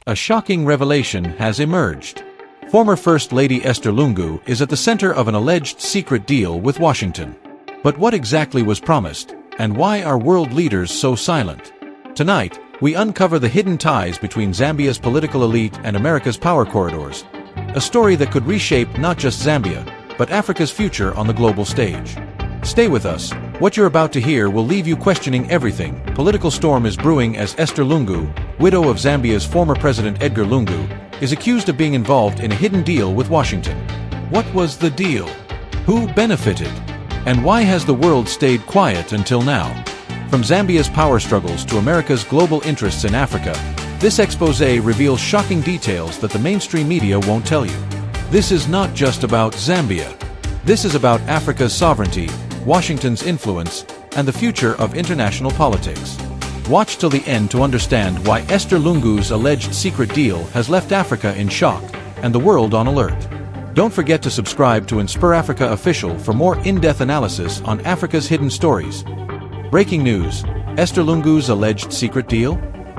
A shocking revelation has emerged. Former First Lady Esther Lungu is at the center of an alleged secret deal with Washington. But what exactly was promised, and why are world leaders so silent? Tonight, we uncover the hidden ties between Zambia's political elite and America's power corridors. A story that could reshape not just Zambia, but Africa's future on the global stage. Stay with us. What you're about to hear will leave you questioning everything. Political storm is brewing as Esther Lungu, widow of Zambia's former president Edgar Lungu, is accused of being involved in a hidden deal with Washington. What was the deal? Who benefited? And why has the world stayed quiet until now? From Zambia's power struggles to America's global interests in Africa, this exposé reveals shocking details that the mainstream media won't tell you. This is not just about Zambia. This is about Africa's sovereignty, Washington's influence, and the future of international politics. Watch till the end to understand why Esther Lungu's alleged secret deal has left Africa in shock and the world on alert. Don't forget to subscribe to InspirAfrica Official for more in-depth analysis on Africa's hidden stories. Breaking news: Esther Lungu's alleged secret deal?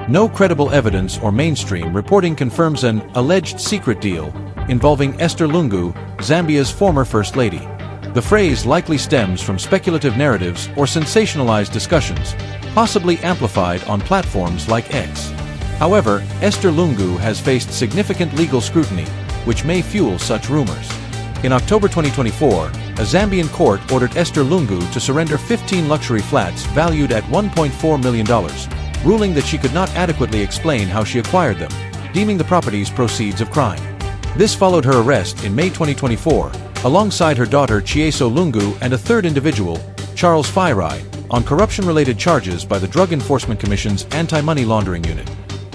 No credible evidence or mainstream reporting confirms an alleged secret deal involving Esther Lungu, Zambia's former First Lady. The phrase likely stems from speculative narratives or sensationalized discussions, possibly amplified on platforms like X. However, Esther Lungu has faced significant legal scrutiny, which may fuel such rumors. In October 2024, a Zambian court ordered Esther Lungu to surrender 15 luxury flats valued at $1.4 million, ruling that she could not adequately explain how she acquired them, deeming the properties proceeds of crime. This followed her arrest in May 2024, alongside her daughter Chieso Lungu and a third individual, Charles Fairai, on corruption-related charges by the Drug Enforcement Commission's Anti-Money Laundering Unit.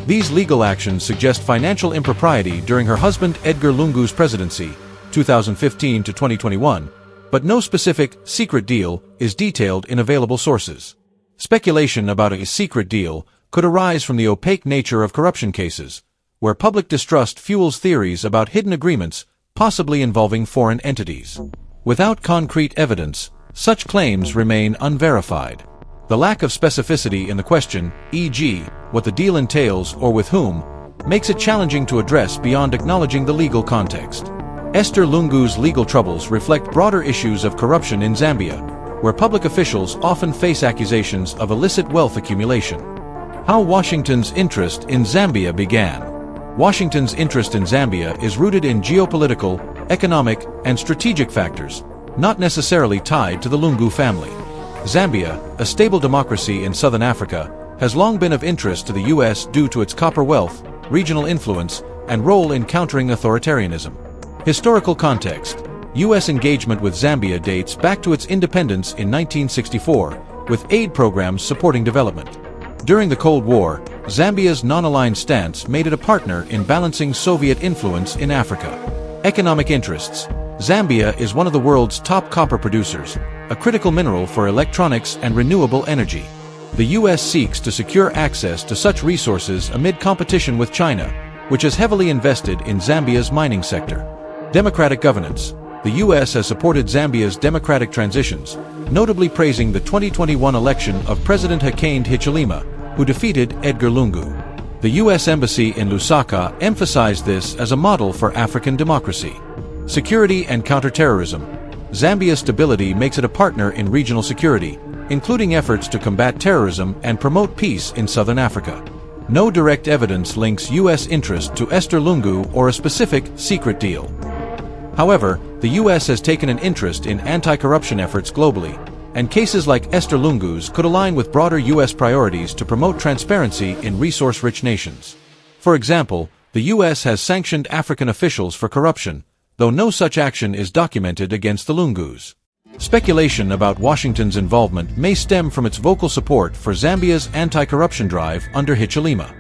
These legal actions suggest financial impropriety during her husband Edgar Lungu's presidency, 2015 to 2021, but no specific secret deal is detailed in available sources. Speculation about a secret deal could arise from the opaque nature of corruption cases, where public distrust fuels theories about hidden agreements possibly involving foreign entities. Without concrete evidence, such claims remain unverified. The lack of specificity in the question, e.g., what the deal entails or with whom, makes it challenging to address beyond acknowledging the legal context. Esther Lungu's legal troubles reflect broader issues of corruption in Zambia, where public officials often face accusations of illicit wealth accumulation. How Washington's interest in Zambia began. Washington's interest in Zambia is rooted in geopolitical, economic, and strategic factors, not necessarily tied to the Lungu family. Zambia, a stable democracy in southern Africa, has long been of interest to the U.S. due to its copper wealth, regional influence, and role in countering authoritarianism. Historical context: U.S. engagement with Zambia dates back to its independence in 1964, with aid programs supporting development. During the Cold War, Zambia's non-aligned stance made it a partner in balancing Soviet influence in Africa. Economic interests: Zambia is one of the world's top copper producers, a critical mineral for electronics and renewable energy. The U.S. seeks to secure access to such resources amid competition with China, which has heavily invested in Zambia's mining sector. Democratic governance: the U.S. has supported Zambia's democratic transitions, notably praising the 2021 election of President Hakainde Hichilema, who defeated Edgar Lungu. The U.S. Embassy in Lusaka emphasized this as a model for African democracy. Security and counterterrorism: Zambia's stability makes it a partner in regional security, including efforts to combat terrorism and promote peace in southern Africa. No direct evidence links U.S. interest to Esther Lungu or a specific secret deal. However, the U.S. has taken an interest in anti-corruption efforts globally, and cases like Esther Lungu's could align with broader U.S. priorities to promote transparency in resource-rich nations. For example, the U.S. has sanctioned African officials for corruption, though no such action is documented against the Lungus. Speculation about Washington's involvement may stem from its vocal support for Zambia's anti-corruption drive under Hichilema.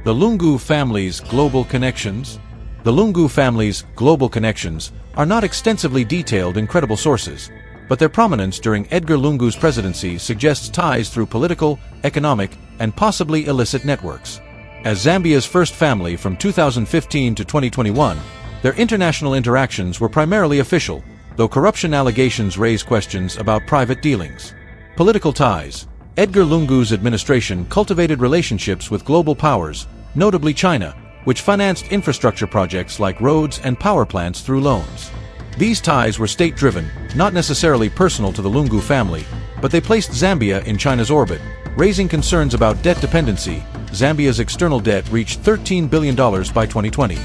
The Lungu family's global connections? The Lungu family's global connections are not extensively detailed in credible sources, but their prominence during Edgar Lungu's presidency suggests ties through political, economic, and possibly illicit networks. As Zambia's first family from 2015 to 2021, their international interactions were primarily official, though corruption allegations raise questions about private dealings. Political ties: Edgar Lungu's administration cultivated relationships with global powers, notably China, which financed infrastructure projects like roads and power plants through loans. These ties were state-driven, not necessarily personal to the Lungu family, but they placed Zambia in China's orbit, raising concerns about debt dependency. Zambia's external debt reached $13 billion by 2020.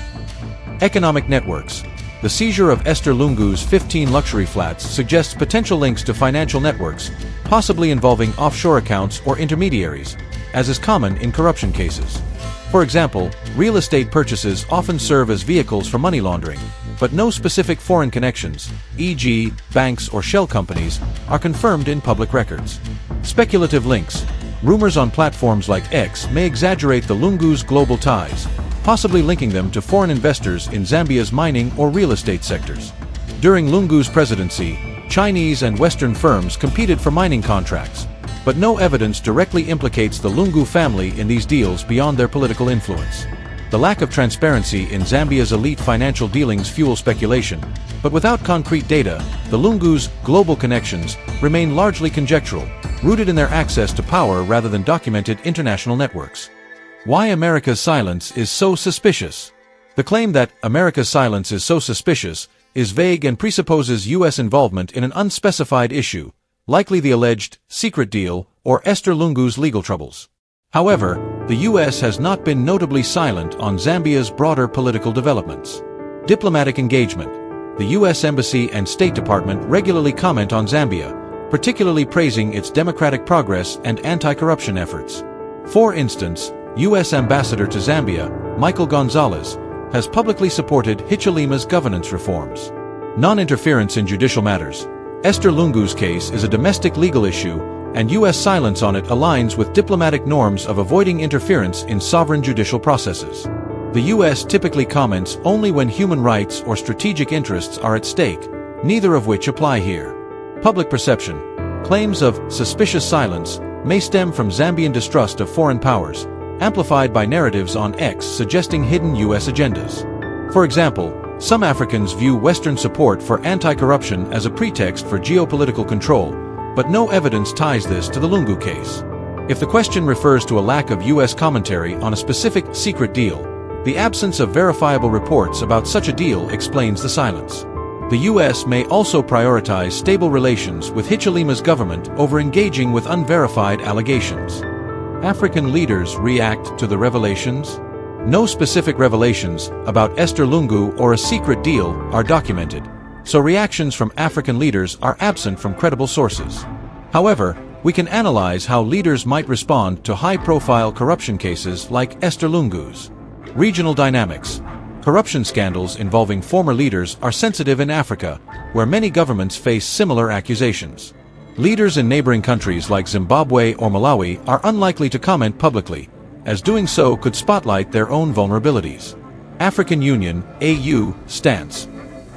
Economic networks. The seizure of Esther Lungu's 15 luxury flats suggests potential links to financial networks, possibly involving offshore accounts or intermediaries, as is common in corruption cases. For example, real estate purchases often serve as vehicles for money laundering, but no specific foreign connections, e.g., banks or shell companies, are confirmed in public records. Speculative links. Rumors on platforms like X may exaggerate the Lungu's global ties, possibly linking them to foreign investors in Zambia's mining or real estate sectors. During Lungu's presidency, Chinese and Western firms competed for mining contracts, but no evidence directly implicates the Lungu family in these deals beyond their political influence. The lack of transparency in Zambia's elite financial dealings fuels speculation, but without concrete data, the Lungu's global connections remain largely conjectural, rooted in their access to power rather than documented international networks. Why America's silence is so suspicious? The claim that America's silence is so suspicious is vague and presupposes U.S. involvement in an unspecified issue, likely the alleged secret deal or Esther Lungu's legal troubles. However, the U.S. has not been notably silent on Zambia's broader political developments. Diplomatic engagement. The U.S. Embassy and State Department regularly comment on Zambia, particularly praising its democratic progress and anti-corruption efforts. For instance, U.S. Ambassador to Zambia, Michael Gonzalez, has publicly supported Hichilema's governance reforms. Non-interference in judicial matters. Esther Lungu's case is a domestic legal issue, and U.S. silence on it aligns with diplomatic norms of avoiding interference in sovereign judicial processes. The U.S. typically comments only when human rights or strategic interests are at stake, neither of which apply here. Public perception. Claims of suspicious silence may stem from Zambian distrust of foreign powers, amplified by narratives on X suggesting hidden U.S. agendas. For example, some Africans view Western support for anti-corruption as a pretext for geopolitical control, but no evidence ties this to the Lungu case. If the question refers to a lack of U.S. commentary on a specific secret deal, the absence of verifiable reports about such a deal explains the silence. The U.S. may also prioritize stable relations with Hichilema's government over engaging with unverified allegations. African leaders react to the revelations? No specific revelations about Esther Lungu or a secret deal are documented, so reactions from African leaders are absent from credible sources. However, we can analyze how leaders might respond to high-profile corruption cases like Esther Lungu's. Regional dynamics. Corruption scandals involving former leaders are sensitive in Africa, where many governments face similar accusations. Leaders in neighboring countries like Zimbabwe or Malawi are unlikely to comment publicly, as doing so could spotlight their own vulnerabilities. African Union (AU) stance.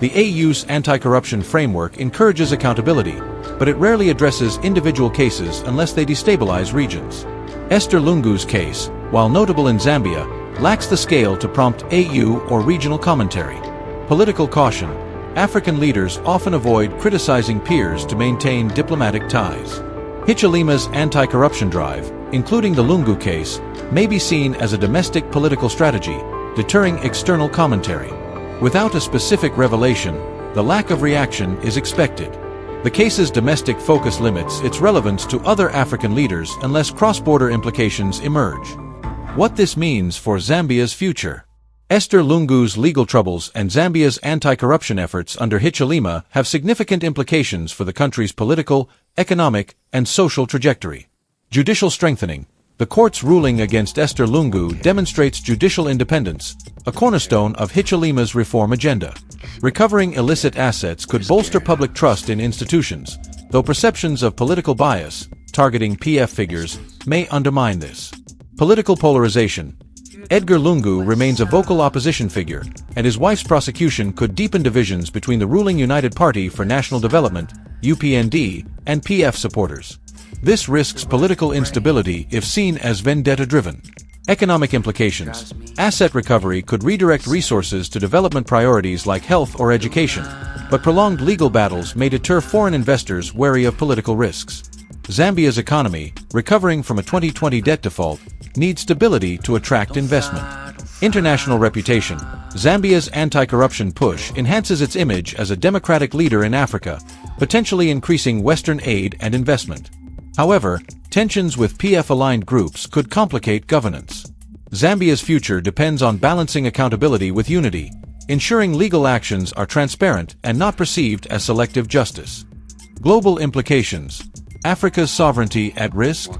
The AU's anti-corruption framework encourages accountability, but it rarely addresses individual cases unless they destabilize regions. Esther Lungu's case, while notable in Zambia, lacks the scale to prompt AU or regional commentary. Political caution. African leaders often avoid criticizing peers to maintain diplomatic ties. Hichilema's anti-corruption drive, including the Lungu case, may be seen as a domestic political strategy, deterring external commentary. Without a specific revelation, the lack of reaction is expected. The case's domestic focus limits its relevance to other African leaders unless cross-border implications emerge. What this means for Zambia's future. Esther Lungu's legal troubles and Zambia's anti-corruption efforts under Hichilema have significant implications for the country's political, economic, and social trajectory. Judicial strengthening. The court's ruling against Esther Lungu demonstrates judicial independence, a cornerstone of Hichilema's reform agenda. Recovering illicit assets could bolster public trust in institutions, though perceptions of political bias, targeting PF figures, may undermine this. Political polarization. Edgar Lungu remains a vocal opposition figure, and his wife's prosecution could deepen divisions between the ruling United Party for National Development, UPND, and PF supporters. This risks political instability if seen as vendetta-driven. Economic implications. Asset recovery could redirect resources to development priorities like health or education, but prolonged legal battles may deter foreign investors wary of political risks. Zambia's economy, recovering from a 2020 debt default, needs stability to attract investment. International reputation. Zambia's anti-corruption push enhances its image as a democratic leader in Africa, potentially increasing Western aid and investment. However, tensions with PF-aligned groups could complicate governance. Zambia's future depends on balancing accountability with unity, ensuring legal actions are transparent and not perceived as selective justice. Global implications. Africa's sovereignty at risk?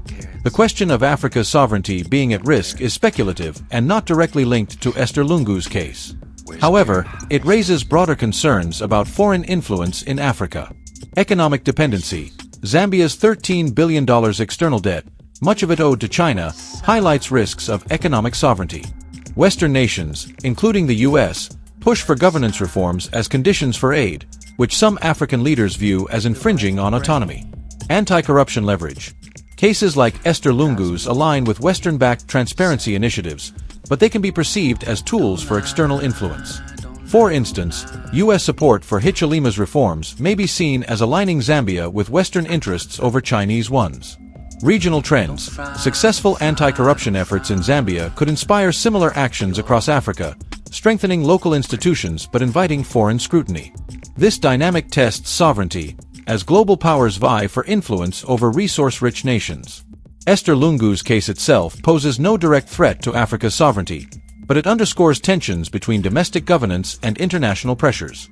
The question of Africa's sovereignty being at risk is speculative and not directly linked to Esther Lungu's case. However, it raises broader concerns about foreign influence in Africa. Economic dependency. Zambia's $13 billion external debt, much of it owed to China, highlights risks of economic sovereignty. Western nations, including the US, push for governance reforms as conditions for aid, which some African leaders view as infringing on autonomy. Anti-corruption leverage. Cases like Esther Lungu's align with Western-backed transparency initiatives, but they can be perceived as tools for external influence. For instance, U.S. support for Hichilema's reforms may be seen as aligning Zambia with Western interests over Chinese ones. Regional trends. Successful anti-corruption efforts in Zambia could inspire similar actions across Africa, strengthening local institutions but inviting foreign scrutiny. This dynamic tests sovereignty, as global powers vie for influence over resource-rich nations. Esther Lungu's case itself poses no direct threat to Africa's sovereignty, but it underscores tensions between domestic governance and international pressures.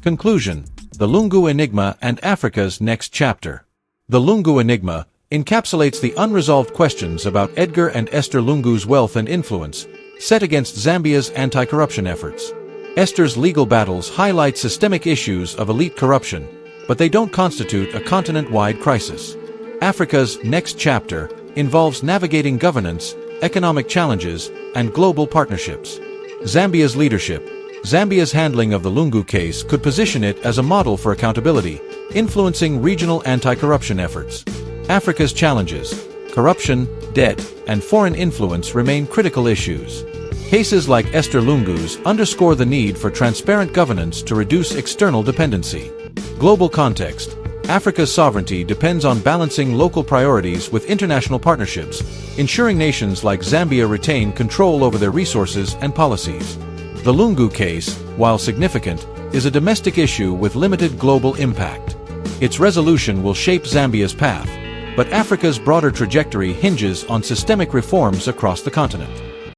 Conclusion: the Lungu Enigma and Africa's next chapter. The Lungu Enigma encapsulates the unresolved questions about Edgar and Esther Lungu's wealth and influence, set against Zambia's anti-corruption efforts. Esther's legal battles highlight systemic issues of elite corruption, but they don't constitute a continent-wide crisis. Africa's next chapter involves navigating governance, economic challenges, and global partnerships. Zambia's leadership. Zambia's handling of the Lungu case could position it as a model for accountability, influencing regional anti-corruption efforts. Africa's challenges. Corruption, debt, and foreign influence remain critical issues. Cases like Esther Lungu's underscore the need for transparent governance to reduce external dependency. Global context. Africa's sovereignty depends on balancing local priorities with international partnerships, ensuring nations like Zambia retain control over their resources and policies. The Lungu case, while significant, is a domestic issue with limited global impact. Its resolution will shape Zambia's path, but Africa's broader trajectory hinges on systemic reforms across the continent.